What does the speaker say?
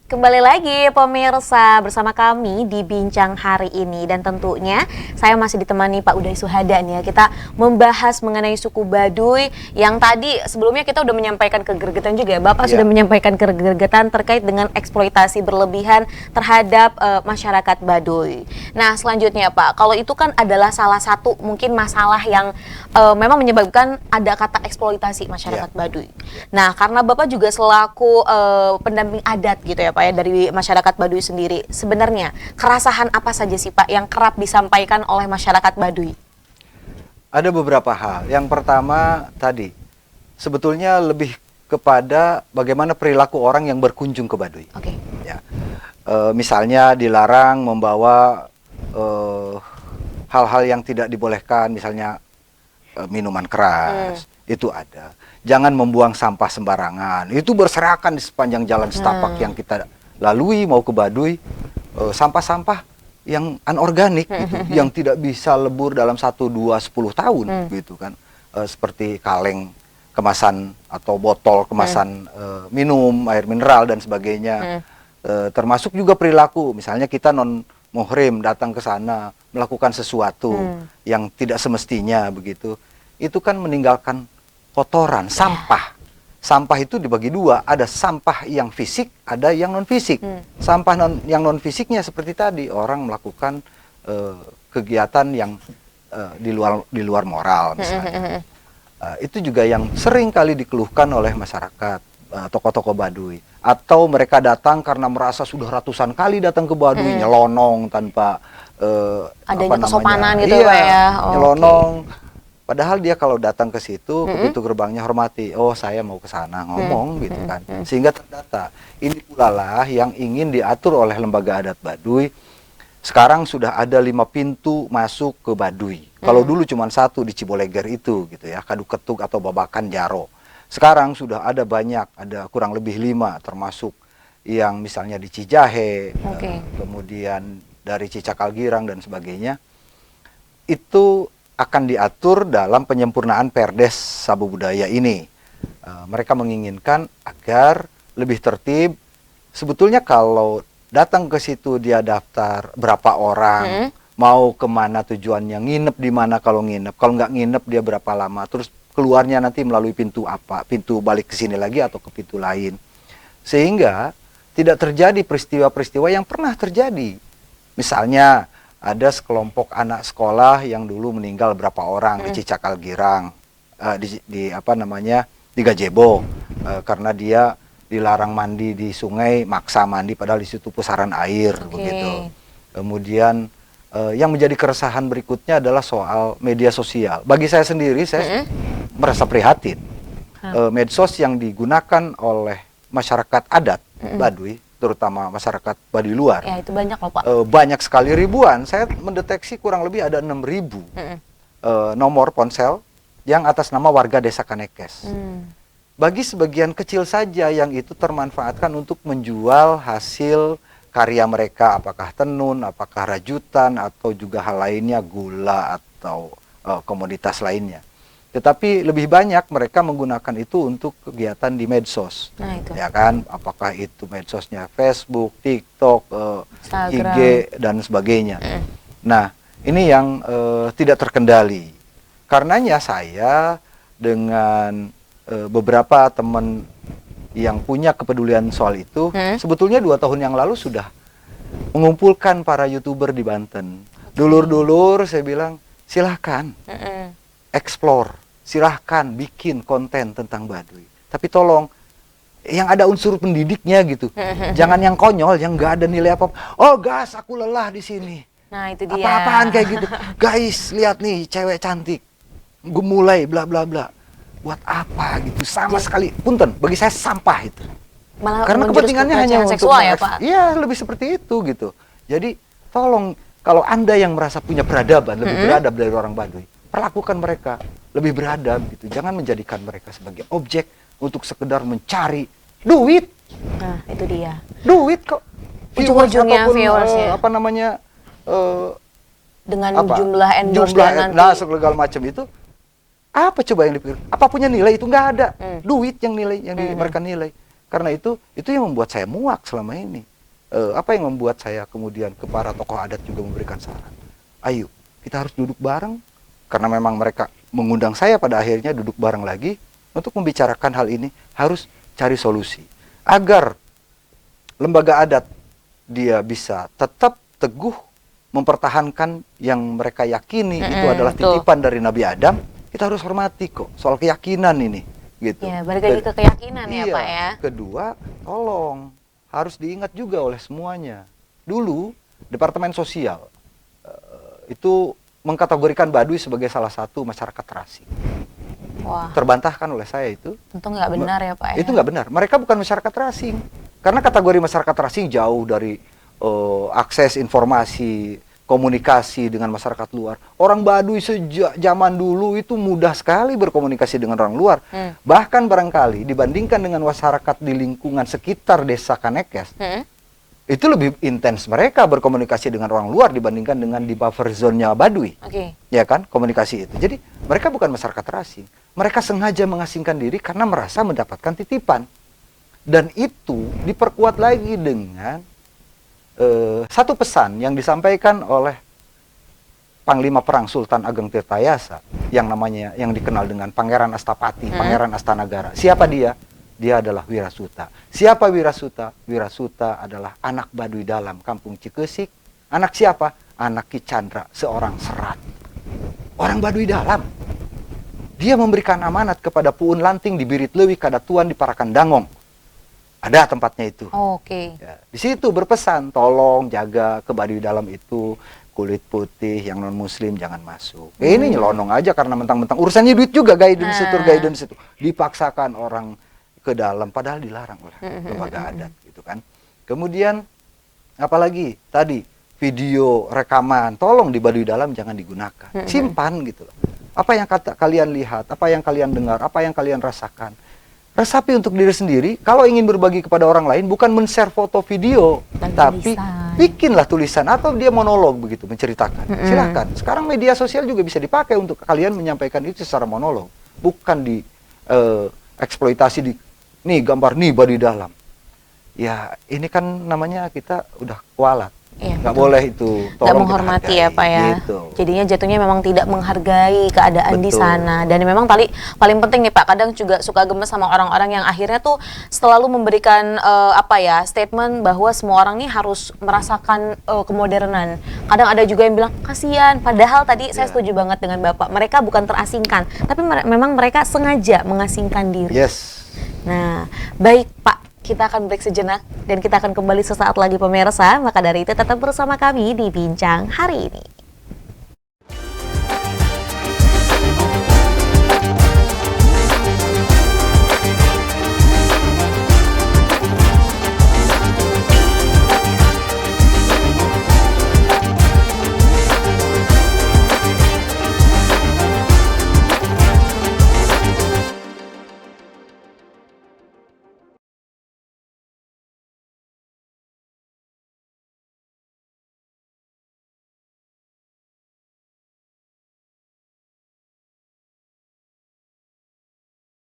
Kembali lagi pemirsa bersama kami di Bincang hari ini, dan tentunya saya masih ditemani Pak Uday Suhada nih ya. Kita membahas mengenai suku Baduy yang tadi sebelumnya kita udah menyampaikan kegergetan juga ya. Bapak sudah menyampaikan kegergetan terkait dengan eksploitasi berlebihan terhadap masyarakat Baduy. Nah, selanjutnya Pak, kalau itu kan adalah salah satu mungkin masalah yang memang menyebabkan ada kata eksploitasi masyarakat Baduy. Nah, karena Bapak juga selaku pendamping adat gitu ya Pak ya, dari masyarakat Baduy sendiri, sebenarnya kerasahan apa saja sih Pak yang kerap disampaikan oleh masyarakat Baduy? Ada beberapa hal. Yang pertama tadi, sebetulnya lebih kepada bagaimana perilaku orang yang berkunjung ke Baduy. Oke. Ya. Misalnya dilarang membawa hal-hal yang tidak dibolehkan, misalnya minuman keras, itu ada. Jangan membuang sampah sembarangan. Itu berserakan di sepanjang jalan setapak yang kita lalui mau ke Baduy. Sampah-sampah yang anorganik gitu, yang tidak bisa lebur dalam 1, 2, 10 tahun gitu kan. Seperti kaleng kemasan atau botol kemasan minum, air mineral dan sebagainya. Termasuk juga perilaku, misalnya kita non muhrim datang ke sana melakukan sesuatu yang tidak semestinya begitu. Itu kan meninggalkan kotoran, sampah. Sampah itu dibagi dua, ada sampah yang fisik, ada yang non fisik. Sampah yang non fisiknya seperti tadi orang melakukan kegiatan yang di luar moral misalnya. Itu juga yang sering kali dikeluhkan oleh masyarakat, tokoh-tokoh Baduy. Atau mereka datang karena merasa sudah ratusan kali datang ke Baduy, nyelonong tanpa adanya kesopanan gitu Pak ya. Nyelonong. Padahal dia kalau datang ke situ, ke pintu gerbangnya hormati. Oh, saya mau ke sana, ngomong gitu kan. Sehingga terdata. Ini pula lah yang ingin diatur oleh lembaga adat Baduy. Sekarang sudah ada 5 pintu masuk ke Baduy. Kalau dulu cuma 1 di Ciboleger itu gitu ya, Kaduketuk atau Babakan Jaro. Sekarang sudah ada banyak, ada kurang lebih 5, termasuk yang misalnya di Cijahe, kemudian dari Cicakal Girang dan sebagainya. Itu akan diatur dalam penyempurnaan Perdes Sabu Budaya ini. Mereka menginginkan agar lebih tertib. Sebetulnya kalau datang ke situ dia daftar berapa orang, mau kemana tujuannya, nginep di mana kalau nginep. Kalau nggak nginep dia berapa lama, terus keluarnya nanti melalui pintu apa, pintu balik ke sini lagi atau ke pintu lain. Sehingga tidak terjadi peristiwa-peristiwa yang pernah terjadi. Misalnya ada sekelompok anak sekolah yang dulu meninggal berapa orang di Cicakal Girang, di Gajebo, karena dia dilarang mandi di sungai, maksa mandi padahal di situ pusaran air begitu. Kemudian yang menjadi keresahan berikutnya adalah soal media sosial. Bagi saya sendiri, saya merasa prihatin. Medsos yang digunakan oleh masyarakat adat Baduy, terutama masyarakat Baduy luar. Ya, itu banyak loh Pak. Banyak sekali, ribuan. Saya mendeteksi kurang lebih ada 6.000 nomor ponsel yang atas nama warga desa Kanekes. Bagi sebagian kecil saja yang itu termanfaatkan untuk menjual hasil karya mereka, apakah tenun, apakah rajutan, atau juga hal lainnya, gula atau komoditas lainnya. Tetapi lebih banyak mereka menggunakan itu untuk kegiatan di medsos. Nah, itu. Ya kan, apakah itu medsosnya Facebook, TikTok, IG dan sebagainya. Nah, ini yang tidak terkendali. Karenanya saya dengan beberapa teman yang punya kepedulian soal itu, sebetulnya 2 tahun yang lalu sudah mengumpulkan para YouTuber di Banten. Dulur-dulur saya bilang, silahkan explore, silahkan bikin konten tentang Baduy. Tapi tolong yang ada unsur pendidiknya gitu. Jangan yang konyol, yang nggak ada nilai apa. Oh gas, aku lelah di sini. Nah itu dia. Apa-apaan kayak gitu. Guys, lihat nih cewek cantik, gemulai, bla bla bla. Buat apa gitu? Sama sekali. Punten, bagi saya sampah itu. Malah karena kepentingannya hanya untuk seksual ya Pak? Iya, lebih seperti itu gitu. Jadi tolong, kalau Anda yang merasa punya peradaban, lebih beradab dari orang Baduy, perlakukan mereka lebih beradab gitu. Jangan menjadikan mereka sebagai objek untuk sekedar mencari duit. Nah, itu dia. Duit kok. Ujung-ujungnya viewersnya. Dengan jumlah endorse nanti. Nah, segala macam itu. Apa coba yang dipikir? Apa punya nilai itu nggak ada. Duit yang nilai, yang mereka nilai. Karena itu yang membuat saya muak selama ini. Apa yang membuat saya kemudian ke para tokoh adat juga memberikan saran. Ayo, kita harus duduk bareng. Karena memang mereka mengundang saya pada akhirnya duduk bareng lagi untuk membicarakan hal ini, harus cari solusi. Agar lembaga adat dia bisa tetap teguh mempertahankan yang mereka yakini itu adalah titipan dari Nabi Adam, kita harus hormati kok soal keyakinan ini, gitu. Ya, balik lagi ke keyakinan ya Iya. Pak ya. Kedua, tolong harus diingat juga oleh semuanya. Dulu Departemen Sosial itu mengkategorikan Baduy sebagai salah satu masyarakat terasing. Wah, Terbantahkan oleh saya itu. tentu nggak benar ya Pak ya. Itu nggak benar. Mereka bukan masyarakat terasing. Karena kategori masyarakat terasing jauh dari akses informasi, komunikasi dengan masyarakat luar. Orang Baduy sejak zaman dulu itu mudah sekali berkomunikasi dengan orang luar. Bahkan barangkali dibandingkan dengan masyarakat di lingkungan sekitar desa Kanekes, itu lebih intens mereka berkomunikasi dengan orang luar dibandingkan dengan di buffer zone-nya Baduy. Oke. Ya kan, komunikasi itu. Jadi mereka bukan masyarakat terasing. Mereka sengaja mengasingkan diri karena merasa mendapatkan titipan. Dan itu diperkuat lagi dengan satu pesan yang disampaikan oleh Panglima Perang Sultan Ageng Tirtayasa yang dikenal dengan Pangeran Astapati, Pangeran Astanagara. Siapa dia? Dia adalah Wirasuta. Siapa Wirasuta? Wirasuta adalah anak Baduy Dalam Kampung Cikesik. Anak siapa? Anak Ki Chandra, seorang serat. Orang Baduy Dalam. Dia memberikan amanat kepada Puun Lanting di Birit Lewi Kadatuan di Parakan Dangong. Ada tempatnya itu. Oke. Ya, di situ berpesan, tolong jaga ke Baduy Dalam itu kulit putih yang non muslim jangan masuk. Ini nyelonong aja karena mentang-mentang urusannya duit juga, guidance tour guidance itu. Dipaksakan orang ke dalam padahal dilarang oleh lembaga adat gitu kan. Kemudian apalagi tadi video rekaman, tolong di Baduy Dalam jangan digunakan. Simpan gitu loh. Apa yang kalian lihat, apa yang kalian dengar, apa yang kalian rasakan. Resapi untuk diri sendiri. Kalau ingin berbagi kepada orang lain, bukan men-share foto video, tapi bikinlah tulisan atau dia monolog begitu, menceritakan. Silakan. Sekarang media sosial juga bisa dipakai untuk kalian menyampaikan itu secara monolog, bukan di eksploitasi di nih gambar nih Baduy Dalam. Ya ini kan namanya kita udah kualat. Iya, nggak boleh itu. Nggak menghormati ya Pak ya. Gitu. Jadinya jatuhnya memang tidak menghargai keadaan di Betul. sana. Dan memang paling penting nih Pak, kadang juga suka gemes sama orang-orang yang akhirnya tuh selalu memberikan statement bahwa semua orang nih harus merasakan kemodernan. Kadang ada juga yang bilang kasihan, padahal tadi saya setuju banget dengan Bapak. Mereka bukan terasingkan, tapi memang mereka sengaja mengasingkan diri. Yes. Nah, baik Pak. Kita akan break sejenak dan kita akan kembali sesaat lagi pemirsa. Maka dari itu tetap bersama kami di Bincang Hari Ini.